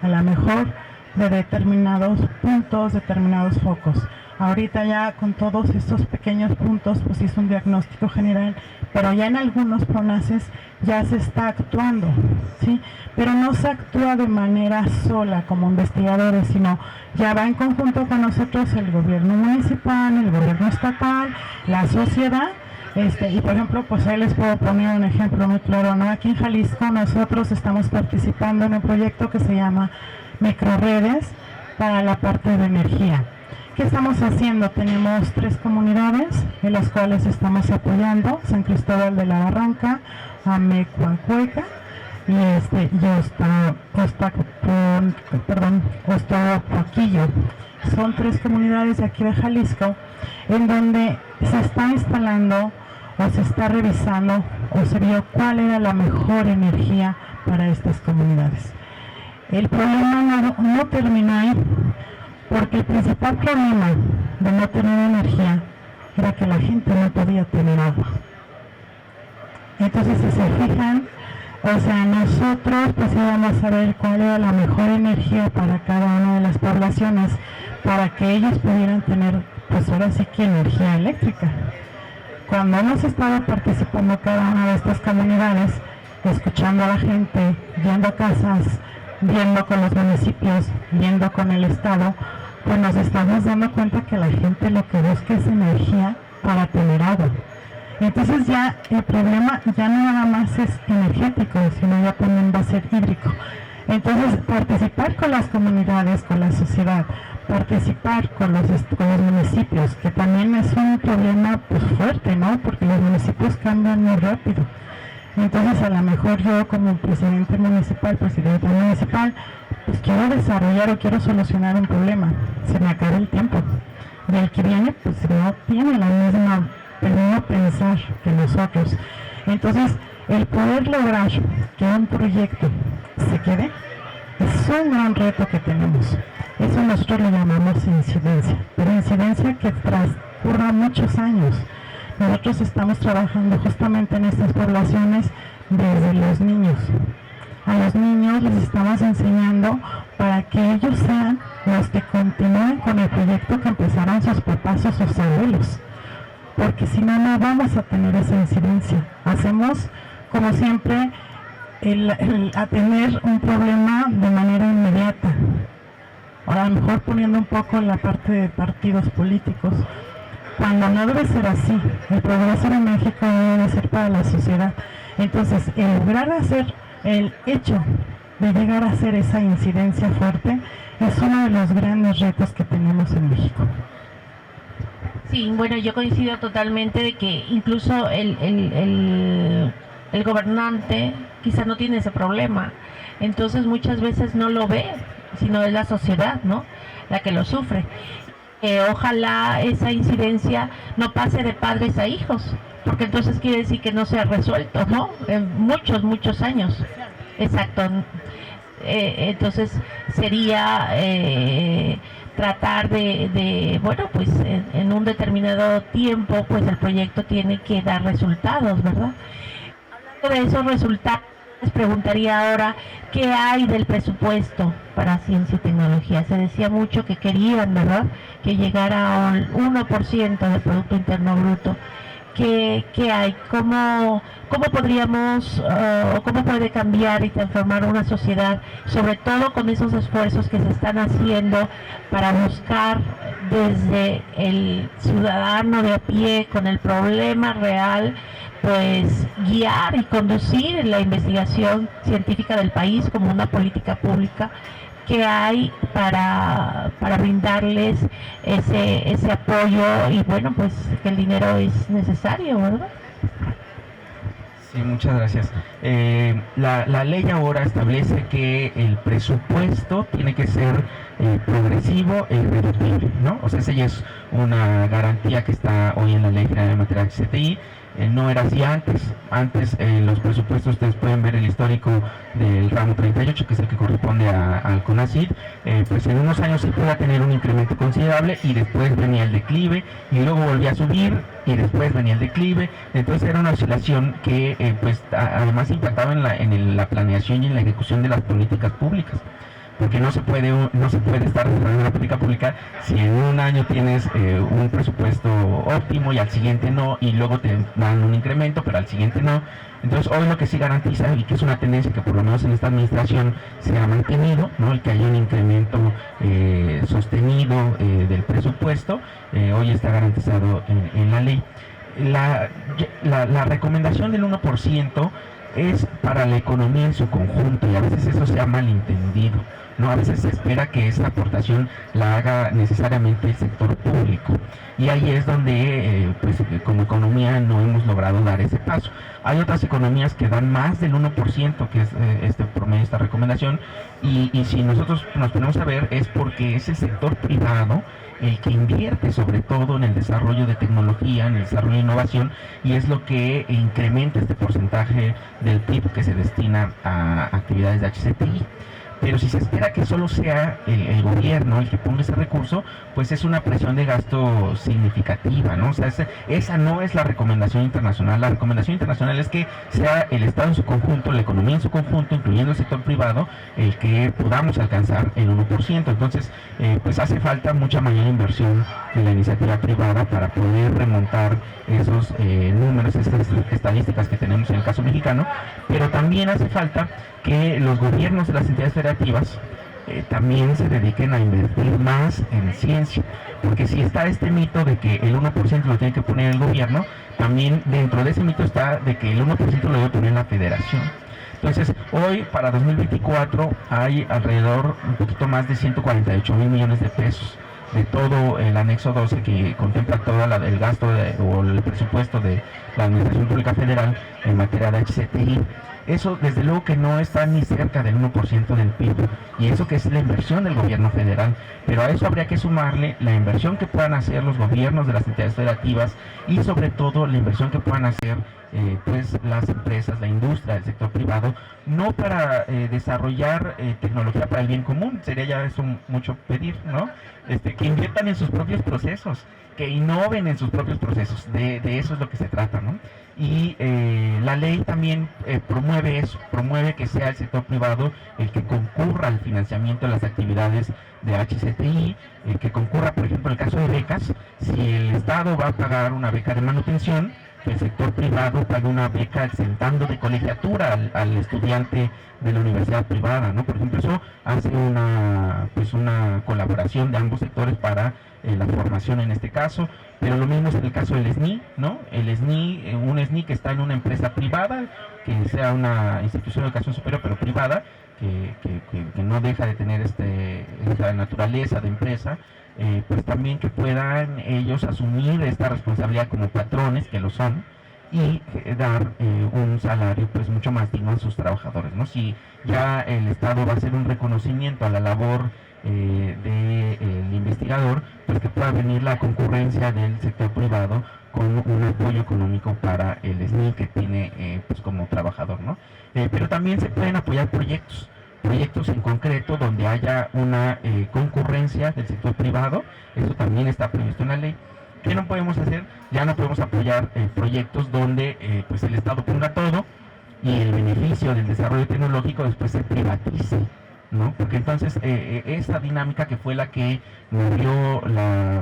Speaker 2: a lo mejor, de determinados puntos, determinados focos. Ahorita ya con todos estos pequeños puntos, pues hizo un diagnóstico general, pero ya en algunos PRONACES ya se está actuando, ¿sí? Pero no se actúa de manera sola como investigadores, sino ya va en conjunto con nosotros el gobierno municipal, el gobierno estatal, la sociedad. Y por ejemplo, pues ahí les puedo poner un ejemplo muy claro, ¿no? Aquí en Jalisco nosotros estamos participando en un proyecto que se llama Microredes para la parte de energía. ¿Qué estamos haciendo? Tenemos 3 comunidades en las cuales estamos apoyando: San Cristóbal de la Barranca, Amecuacueca y Ostopoquillo. Son 3 comunidades de aquí de Jalisco en donde se está instalando o se está revisando o se vio cuál era la mejor energía para estas comunidades. El problema no terminó ahí, porque el principal problema de no tener energía era que la gente no podía tener agua. Entonces, si se fijan, o sea, nosotros pues íbamos a ver cuál era la mejor energía para cada una de las poblaciones para que ellos pudieran tener, pues ahora sí que energía eléctrica. Cuando hemos estado participando cada una de estas comunidades, escuchando a la gente, yendo a casas, viendo con los municipios, viendo con el Estado, pues nos estamos dando cuenta que la gente lo que busca es energía para tener agua. Entonces ya el problema ya no nada más es energético, sino ya también va a ser hídrico. Entonces participar con las comunidades, con la sociedad, participar con los municipios, que también es un problema pues fuerte, ¿no? Porque los municipios cambian muy rápido. Entonces a lo mejor yo como presidenta municipal, pues quiero desarrollar o quiero solucionar un problema, se me acaba el tiempo. Y el que viene pues no tiene la misma pensar que nosotros. Entonces el poder lograr que un proyecto se quede es un gran reto que tenemos. Eso nosotros lo llamamos incidencia, pero incidencia que transcurra muchos años. Nosotros estamos trabajando justamente en estas poblaciones desde los niños. A los niños les estamos enseñando para que ellos sean los que continúen con el proyecto que empezaron sus papás o sus abuelos. Porque si no, no vamos a tener esa incidencia. Hacemos, como siempre, a tener un problema de manera inmediata. A lo mejor poniendo un poco la parte de partidos políticos, cuando no debe ser así. El progreso de México debe ser para la sociedad. Entonces, el lograr hacer el hecho de llegar a hacer esa incidencia fuerte es uno de los grandes retos que tenemos en México.
Speaker 4: Sí, bueno, yo coincido totalmente de que incluso el gobernante quizá no tiene ese problema, entonces muchas veces no lo ve, sino es la sociedad, ¿no?, la que lo sufre. Ojalá esa incidencia no pase de padres a hijos, porque entonces quiere decir que no se ha resuelto, ¿no?, en muchos años. Exacto. Entonces sería tratar de bueno, pues en un determinado tiempo, pues el proyecto tiene que dar resultados, ¿verdad? Hablando de esos resultados, les preguntaría ahora, ¿qué hay del presupuesto para ciencia y tecnología? Se decía mucho que querían, ¿verdad?, que llegara al 1% del Producto Interno Bruto. ¿Qué hay? ¿Cómo podríamos, cómo puede cambiar y transformar una sociedad, sobre todo con esos esfuerzos que se están haciendo para buscar desde el ciudadano de a pie, con el problema real, pues guiar y conducir la investigación científica del país como una política pública? ¿Qué hay para brindarles ese apoyo? Y bueno, pues que el dinero es necesario, ¿verdad?
Speaker 3: Sí, muchas gracias. La ley ahora establece que el presupuesto tiene que ser progresivo e irreductible, ¿no? O sea, esa ya es una garantía que está hoy en la Ley General de Materia de CTI. No era así antes. Antes los presupuestos, ustedes pueden ver el histórico del ramo 38, que es el que corresponde al CONACYT, pues en unos años se pueda tener un incremento considerable y después venía el declive y luego volvía a subir y después venía el declive. Entonces era una oscilación que pues además impactaba en la planeación y en la ejecución de las políticas públicas. Porque no se puede estar desarrollando una política pública si en un año tienes un presupuesto óptimo y al siguiente no, y luego te dan un incremento, pero al siguiente no. Entonces hoy lo que sí garantiza, y que es una tendencia que por lo menos en esta administración se ha mantenido, ¿no?, el que haya un incremento sostenido del presupuesto, hoy está garantizado en la ley. La recomendación del 1% es para la economía en su conjunto, y a veces eso se ha malentendido. ¿no? A veces se espera que esta aportación la haga necesariamente el sector público, y ahí es donde pues como economía no hemos logrado dar ese paso. Hay otras economías que dan más del 1%, que es este promedio, esta recomendación, y si nosotros nos ponemos a ver, es porque es el sector privado el que invierte sobre todo en el desarrollo de tecnología, en el desarrollo de innovación, y es lo que incrementa este porcentaje del PIB que se destina a actividades de HCTI. Pero si se espera que solo sea el gobierno el que ponga ese recurso, pues es una presión de gasto significativa, ¿no? O sea, esa no es la recomendación internacional. La recomendación internacional es que sea el Estado en su conjunto, la economía en su conjunto, incluyendo el sector privado, el que podamos alcanzar el 1%. Entonces, pues hace falta mucha mayor inversión de la iniciativa privada para poder remontar esos números, estas estadísticas que tenemos en el caso mexicano, pero también hace falta que los gobiernos de las entidades federativas también se dediquen a invertir más en ciencia, porque si está este mito de que el 1% lo tiene que poner el gobierno, también dentro de ese mito está de que el 1% lo debe poner la federación. Entonces, hoy para 2024 hay alrededor un poquito más de 148,000 millones de pesos de todo el anexo 12 que contempla todo el gasto o el presupuesto de la Administración Pública Federal en materia de HCTI. Eso desde luego que no está ni cerca del 1% del PIB, y eso que es la inversión del gobierno federal, pero a eso habría que sumarle la inversión que puedan hacer los gobiernos de las entidades federativas, y sobre todo la inversión que puedan hacer pues las empresas, la industria, el sector privado, no para desarrollar tecnología para el bien común, sería ya eso mucho pedir, ¿no? Que inviertan en sus propios procesos, que innoven en sus propios procesos, de eso es lo que se trata, ¿no? Y la ley también promueve eso, promueve que sea el sector privado el que concurra al financiamiento de las actividades de HCTI, que concurra, por ejemplo, en el caso de becas, si el Estado va a pagar una beca de manutención, que el sector privado pague una beca exentando de colegiatura al estudiante de la universidad privada, ¿no? Por ejemplo, eso hace una colaboración de ambos sectores para la formación en este caso, pero lo mismo es en el caso del SNI, ¿no? El SNI, un SNI que está en una empresa privada, que sea una institución de educación superior, pero privada, que no deja de tener esta naturaleza de empresa, pues también que puedan ellos asumir esta responsabilidad como patrones, que lo son, y dar un salario pues mucho más digno a sus trabajadores, ¿no? Si ya el Estado va a hacer un reconocimiento a la labor del investigador, pues que pueda venir la concurrencia del sector privado con un apoyo económico para el SNI que tiene pues como trabajador, ¿no? Pero también se pueden apoyar proyectos en concreto donde haya una concurrencia del sector privado. Eso también está previsto en la ley. ¿Qué no podemos hacer? Ya no podemos apoyar proyectos donde pues el Estado ponga todo y el beneficio del desarrollo tecnológico después se privatice, ¿no? Porque entonces esta dinámica que fue la que movió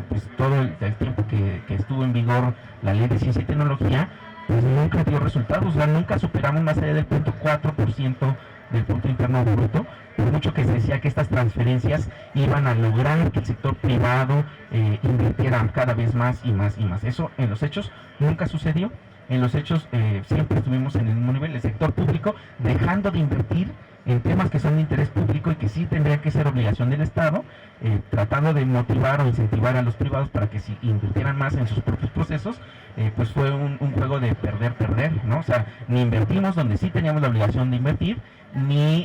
Speaker 3: pues todo el tiempo que estuvo en vigor la ley de ciencia y tecnología, pues nunca dio resultados, o sea, nunca superamos más allá del 0.4% del Producto Interno Bruto, por mucho que se decía que estas transferencias iban a lograr que el sector privado invirtiera cada vez más y más y más. Eso en los hechos nunca sucedió. En los hechos siempre estuvimos en el mismo nivel, el sector público dejando de invertir en temas que son de interés público y que sí tendría que ser obligación del Estado, tratando de motivar o incentivar a los privados para que si invirtieran más en sus propios procesos, pues fue un juego de perder, ¿no? O sea, ni invertimos donde sí teníamos la obligación de invertir, ni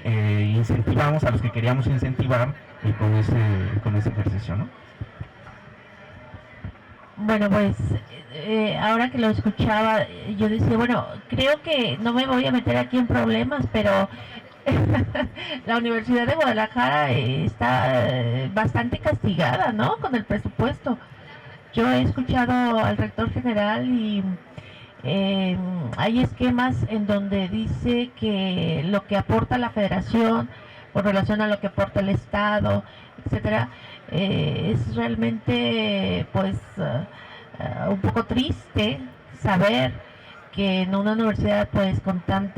Speaker 3: incentivamos a los que queríamos incentivar con ese ejercicio, ¿no?
Speaker 4: Bueno, pues ahora que lo escuchaba, yo decía, bueno, creo que no me voy a meter aquí en problemas, pero la Universidad de Guadalajara está bastante castigada, ¿no? Con el presupuesto. Yo he escuchado al rector general y hay esquemas en donde dice que lo que aporta la federación con relación a lo que aporta el Estado, etcétera, es realmente pues un poco triste saber que en una universidad pues con tan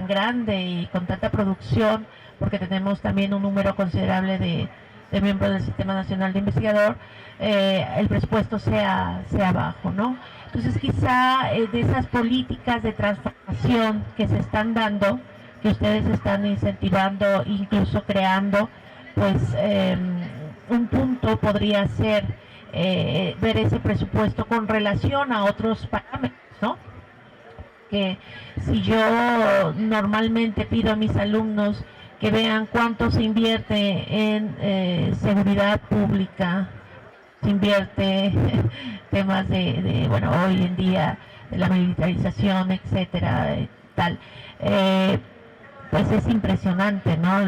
Speaker 4: grande y con tanta producción, porque tenemos también un número considerable de miembros del Sistema Nacional de Investigador, el presupuesto sea bajo, ¿no? Entonces quizá de esas políticas de transformación que se están dando, que ustedes están incentivando, incluso creando, pues un punto podría ser ver ese presupuesto con relación a otros parámetros, ¿no? Que si yo normalmente pido a mis alumnos que vean cuánto se invierte en seguridad pública, se invierte temas bueno, hoy en día de la militarización, etcétera, tal, pues es impresionante, ¿no?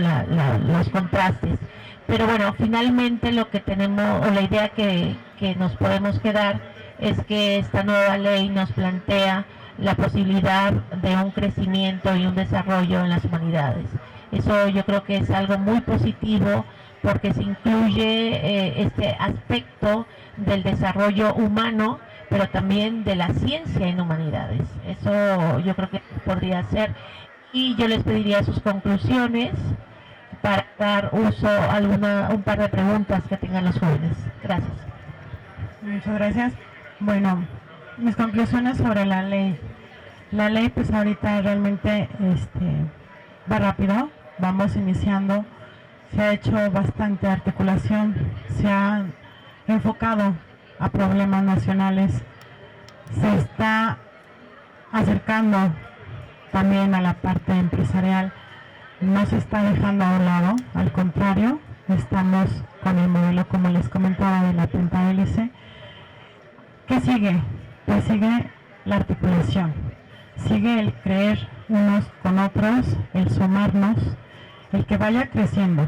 Speaker 4: Los contrastes. Pero bueno, finalmente lo que tenemos, o la idea que nos podemos quedar, es que esta nueva ley nos plantea la posibilidad de un crecimiento y un desarrollo en las humanidades. Eso yo creo que es algo muy positivo, porque se incluye este aspecto del desarrollo humano, pero también de la ciencia en humanidades. Eso yo creo que podría ser. Y yo les pediría sus conclusiones para dar uso a un par de preguntas que tengan los jóvenes. Gracias.
Speaker 2: Muchas gracias. Bueno, mis conclusiones sobre la ley. La ley pues ahorita realmente va rápido, vamos iniciando, se ha hecho bastante articulación, se ha enfocado a problemas nacionales, se está acercando también a la parte empresarial, no se está dejando a un lado, al contrario, estamos con el modelo, como les comentaba, de la pentahélice. ¿Qué sigue? Pues sigue la articulación, sigue el creer unos con otros, el sumarnos, el que vaya creciendo,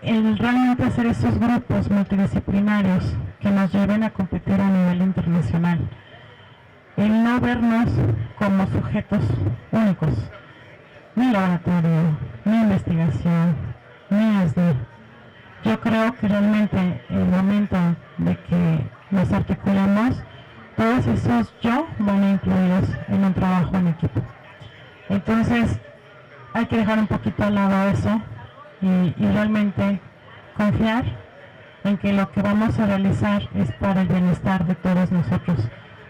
Speaker 2: el realmente hacer esos grupos multidisciplinarios que nos lleven a competir a nivel internacional, el no vernos como sujetos únicos, ni laboratorio, ni investigación, ni SD. Yo creo que realmente el momento de que nos articulemos, todos esos yo van incluidos en un trabajo en equipo. Entonces hay que dejar un poquito al lado eso y realmente confiar en que lo que vamos a realizar es para el bienestar de todos nosotros,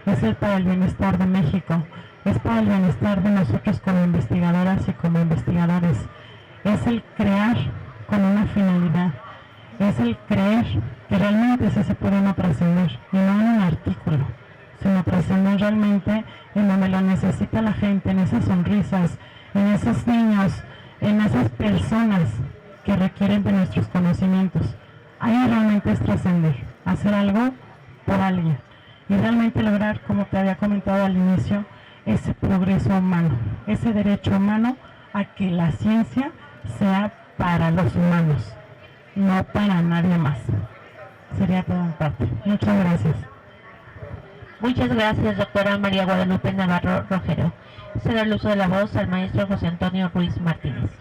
Speaker 2: es para el bienestar de México, es para el bienestar de nosotros como investigadoras y como investigadores, es el crear con una finalidad, es el creer que realmente sí se puede uno trascender y no en un artículo, sino trascender realmente en donde lo necesita la gente, en esas sonrisas, en esos niños, en esas personas que requieren de nuestros conocimientos. Ahí realmente es trascender, hacer algo por alguien y realmente lograr, como te había comentado al inicio, ese progreso humano, ese derecho humano a que la ciencia sea para los humanos, no para nadie más. Sería todo en parte. Muchas gracias.
Speaker 4: Muchas gracias, doctora María Guadalupe Navarro Rogero. Cedo el uso de la voz al maestro José Antonio Ruiz Martínez.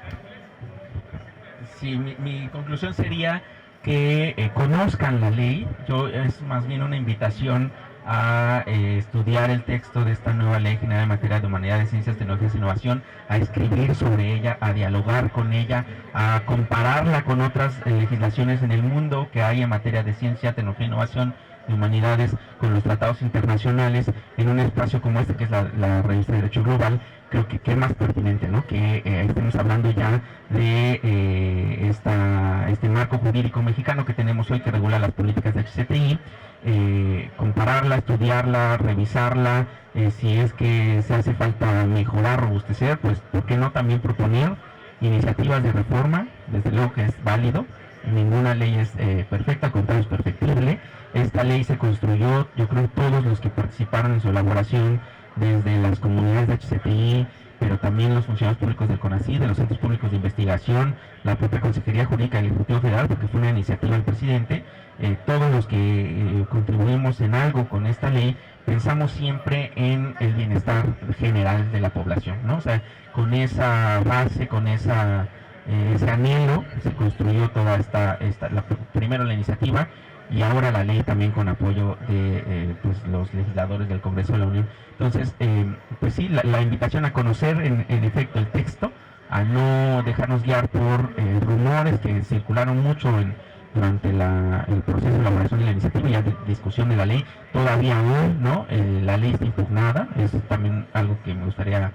Speaker 3: Sí, mi conclusión sería que conozcan la ley. Es más bien una invitación a estudiar el texto de esta nueva Ley General en materia de humanidades, ciencias, tecnologías e innovación, a escribir sobre ella, a dialogar con ella, a compararla con otras legislaciones en el mundo que hay en materia de ciencia, tecnología e innovación, de humanidades, con los tratados internacionales, en un espacio como este que es la revista de Derecho Global. Creo que es más pertinente, ¿no? Que estemos hablando ya de este marco jurídico mexicano que tenemos hoy, que regula las políticas de HCTI, compararla, estudiarla, revisarla, si es que se hace falta mejorar, robustecer, pues ¿por qué no también proponer iniciativas de reforma? Desde luego que es válido, ninguna ley es perfecta, al contrario es perfectible. Esta ley se construyó, yo creo, todos los que participaron en su elaboración, desde las comunidades de HCTI, pero también los funcionarios públicos del CONACYT, de los centros públicos de investigación, la propia Consejería Jurídica del Ejecutivo Federal, porque fue una iniciativa del presidente. Todos los que contribuimos en algo con esta ley, pensamos siempre en el bienestar general de la población, ¿no? O sea, con esa base, con ese anhelo, se construyó toda primero la iniciativa, y ahora la ley también con apoyo de los legisladores del Congreso de la Unión. Entonces, pues sí, la invitación a conocer en efecto el texto, a no dejarnos guiar por rumores que circularon mucho durante el proceso de elaboración de la iniciativa y ya de discusión de la ley. Todavía hoy, ¿no? La ley está impugnada, es también algo que me gustaría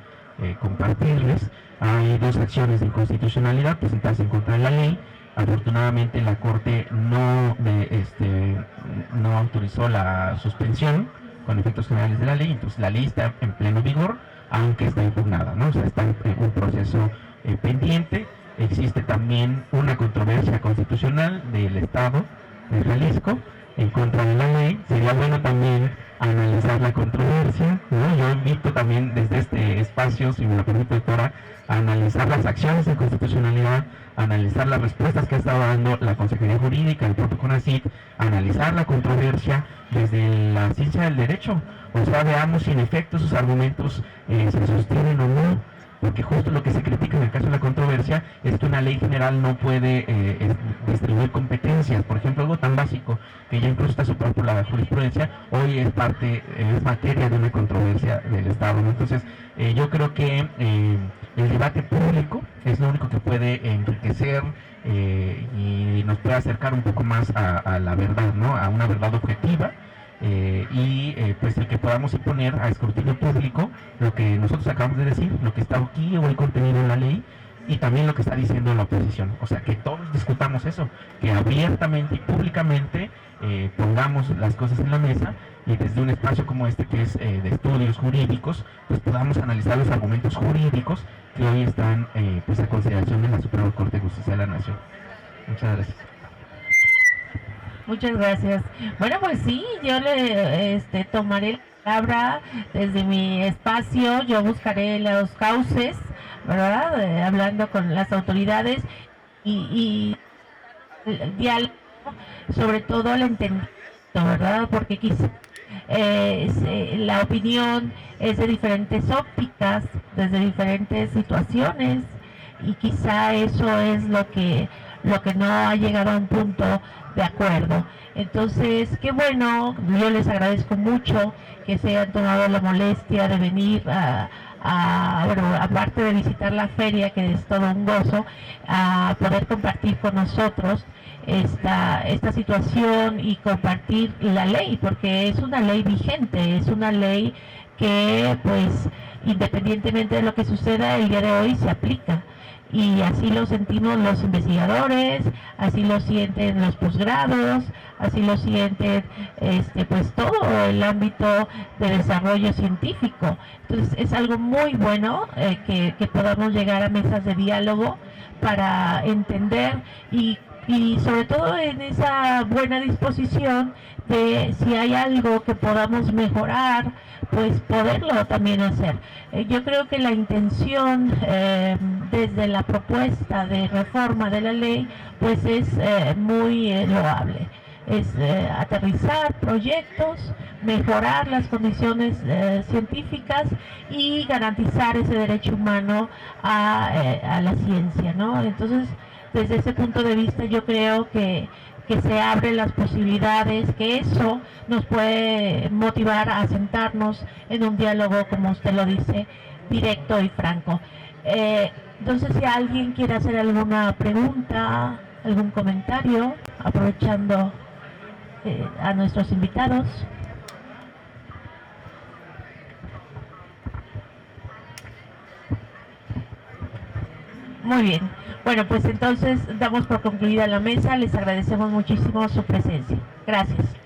Speaker 3: compartirles. Hay 2 acciones de inconstitucionalidad presentadas en contra de la ley. Afortunadamente la Corte no autorizó la suspensión con efectos generales de la ley, entonces la ley está en pleno vigor, aunque está impugnada, ¿no? O sea, está en un proceso pendiente. Existe también una controversia constitucional del Estado de Jalisco en contra de la ley. Sería bueno también analizar la controversia, ¿no? Yo invito también desde este espacio, si me lo permite, doctora, a analizar las acciones de constitucionalidad, analizar las respuestas que ha estado dando la Consejería Jurídica, el propio CONACYT, analizar la controversia desde la ciencia del derecho. O sea, veamos si en efecto sus argumentos se sostienen o no, porque justo lo que se critica en el caso de la controversia es que una ley general no puede distribuir competencias. Por ejemplo, algo tan básico que ya incluso está superado por la jurisprudencia, hoy es materia de una controversia del Estado, ¿no? Entonces, yo creo que el debate público es lo único que puede enriquecer y nos puede acercar un poco más a la verdad, ¿no? A una verdad objetiva. Pues el que podamos imponer a escrutinio público lo que nosotros acabamos de decir, lo que está aquí o el contenido en la ley, y también lo que está diciendo la oposición. O sea, que todos discutamos eso, que abiertamente y públicamente pongamos las cosas en la mesa, y desde un espacio como este, que es de estudios jurídicos, pues podamos analizar los argumentos jurídicos que hoy están pues a consideración de la Suprema Corte de Justicia de la Nación. Muchas gracias.
Speaker 4: Muchas gracias. Bueno, pues sí, yo le tomaré la palabra desde mi espacio, yo buscaré los cauces, ¿verdad? Hablando con las autoridades y el diálogo, sobre todo el entendimiento, ¿verdad? Porque quizá la opinión es de diferentes ópticas, desde diferentes situaciones, y quizá eso es lo que no ha llegado a un punto de acuerdo. Entonces, qué bueno, yo les agradezco mucho que se hayan tomado la molestia de venir bueno, aparte de visitar la feria, que es todo un gozo, a poder compartir con nosotros esta situación y compartir la ley, porque es una ley vigente, es una ley que, pues, independientemente de lo que suceda el día de hoy, se aplica. Y así lo sentimos los investigadores, así lo sienten los posgrados, así lo sienten pues todo el ámbito de desarrollo científico. Entonces es algo muy bueno que podamos llegar a mesas de diálogo para entender y sobre todo en esa buena disposición de si hay algo que podamos mejorar, pues poderlo también hacer. Yo creo que la intención desde la propuesta de reforma de la ley pues es muy loable. Es aterrizar proyectos, mejorar las condiciones científicas y garantizar ese derecho humano a la ciencia, ¿no? Entonces, desde ese punto de vista yo creo que se abren las posibilidades, que eso nos puede motivar a sentarnos en un diálogo, como usted lo dice, directo y franco. Entonces, si alguien quiere hacer alguna pregunta, algún comentario, aprovechando a nuestros invitados. Muy bien. Bueno, pues entonces damos por concluida la mesa. Les agradecemos muchísimo su presencia. Gracias.